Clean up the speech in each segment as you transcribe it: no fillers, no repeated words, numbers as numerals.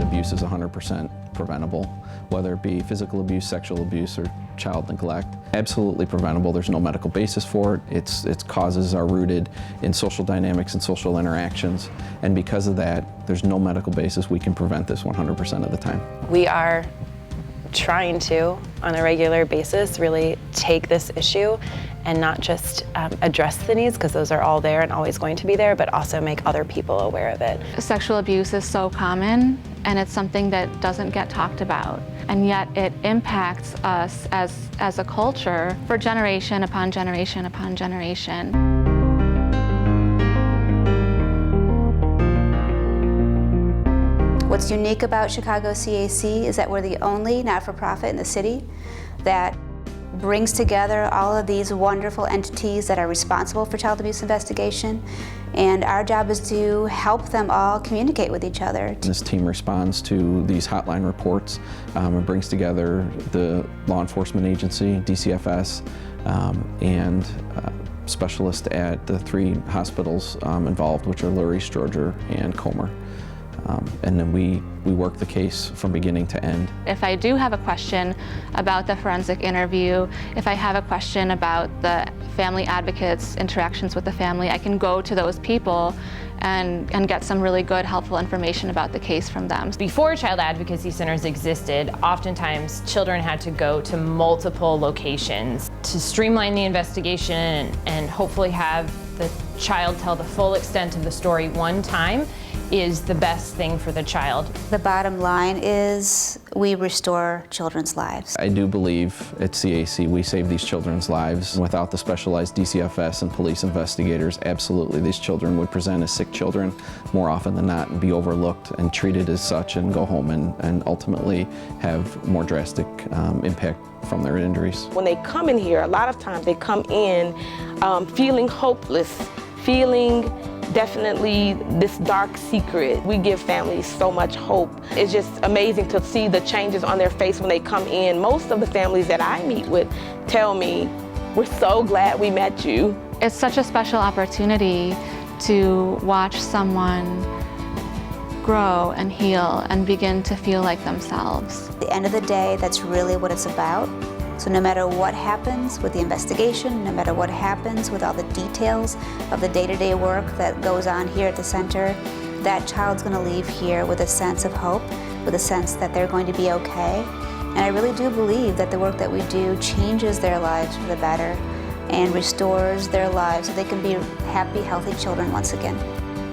Abuse is 100% preventable, whether it be physical abuse, sexual abuse, or child neglect. Absolutely preventable. There's no medical basis for it. Its causes are rooted in social dynamics and social interactions, and because of that, there's no medical basis. We can prevent this 100% of the time. We are trying to, on a regular basis, really take this issue and not just address the needs, because those are all there and always going to be there, but also make other people aware of it. Sexual abuse is so common, and it's something that doesn't get talked about. And yet it impacts us as a culture for generation upon generation upon generation. What's unique about ChicagoCAC is that we're the only not-for-profit in the city that brings together all of these wonderful entities that are responsible for child abuse investigation, and our job is to help them all communicate with each other. This team responds to these hotline reports and brings together the law enforcement agency, DCFS, and specialists at the 3 hospitals involved, which are Lurie, Stroger, and Comer. And then we work the case from beginning to end. If I do have a question about the forensic interview, if I have a question about the family advocates' interactions with the family, I can go to those people and get some really good, helpful information about the case from them. Before child advocacy centers existed, oftentimes children had to go to multiple locations to streamline the investigation and hopefully have the child tell the full extent of the story one time is the best thing for the child. The bottom line is we restore children's lives. I do believe at CAC we save these children's lives. Without the specialized DCFS and police investigators, absolutely these children would present as sick children more often than not and be overlooked and treated as such and go home and ultimately have more drastic impact from their injuries. When they come in here, a lot of times they come in feeling hopeless, feeling definitely this dark secret. We give families so much hope. It's just amazing to see the changes on their face when they come in. Most of the families that I meet with tell me, we're so glad we met you. It's such a special opportunity to watch someone grow and heal and begin to feel like themselves. At the end of the day, that's really what it's about. So no matter what happens with the investigation, no matter what happens with all the details of the day-to-day work that goes on here at the center, that child's going to leave here with a sense of hope, with a sense that they're going to be okay. And I really do believe that the work that we do changes their lives for the better and restores their lives so they can be happy, healthy children once again.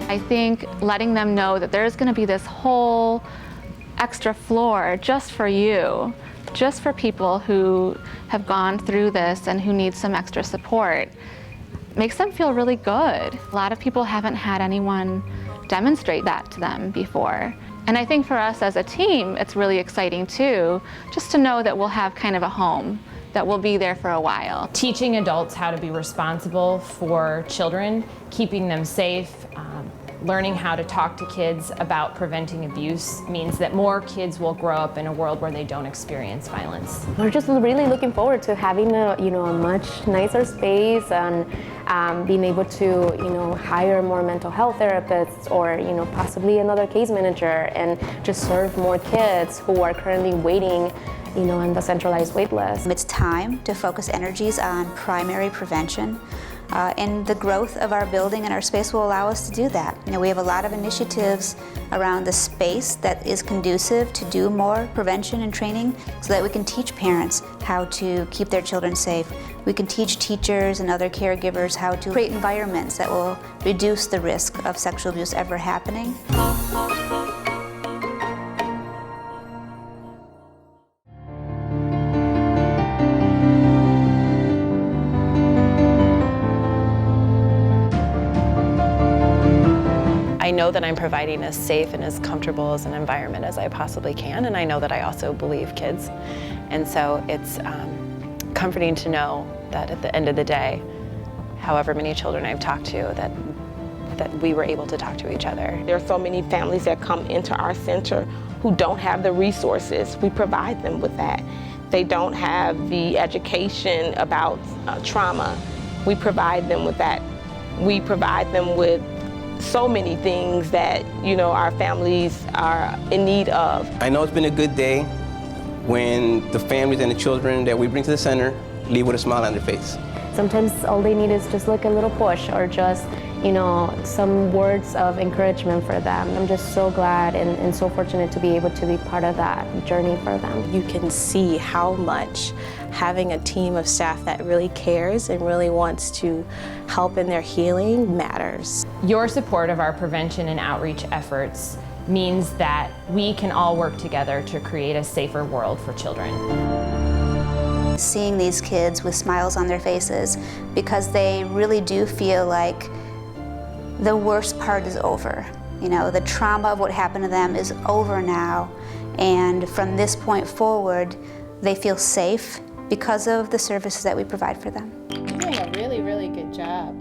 I think letting them know that there's going to be this whole extra floor just for you, just for people who have gone through this and who need some extra support, makes them feel really good. A lot of people haven't had anyone demonstrate that to them before. And I think for us as a team, it's really exciting too, just to know that we'll have kind of a home, that we'll be there for a while. Teaching adults how to be responsible for children, keeping them safe, learning how to talk to kids about preventing abuse means that more kids will grow up in a world where they don't experience violence. We're just really looking forward to having a much nicer space and being able to hire more mental health therapists or possibly another case manager and just serve more kids who are currently waiting on the centralized wait list. It's time to focus energies on primary prevention. And the growth of our building and our space will allow us to do that. We have a lot of initiatives around the space that is conducive to do more prevention and training so that we can teach parents how to keep their children safe. We can teach teachers and other caregivers how to create environments that will reduce the risk of sexual abuse ever happening. I know that I'm providing as safe and as comfortable as an environment as I possibly can, and I know that I also believe kids. And so it's comforting to know that at the end of the day, however many children I've talked to, that we were able to talk to each other. There are so many families that come into our center who don't have the resources. We provide them with that. They don't have the education about trauma. We provide them with that. We provide them with so many things that, our families are in need of. I know it's been a good day when the families and the children that we bring to the center leave with a smile on their face. Sometimes all they need is just like a little push or just, some words of encouragement for them. I'm just so glad and so fortunate to be able to be part of that journey for them. You can see how much having a team of staff that really cares and really wants to help in their healing matters. Your support of our prevention and outreach efforts means that we can all work together to create a safer world for children. Seeing these kids with smiles on their faces because they really do feel like the worst part is over. The trauma of what happened to them is over now, and from this point forward, they feel safe because of the services that we provide for them. You're doing a really, really good job.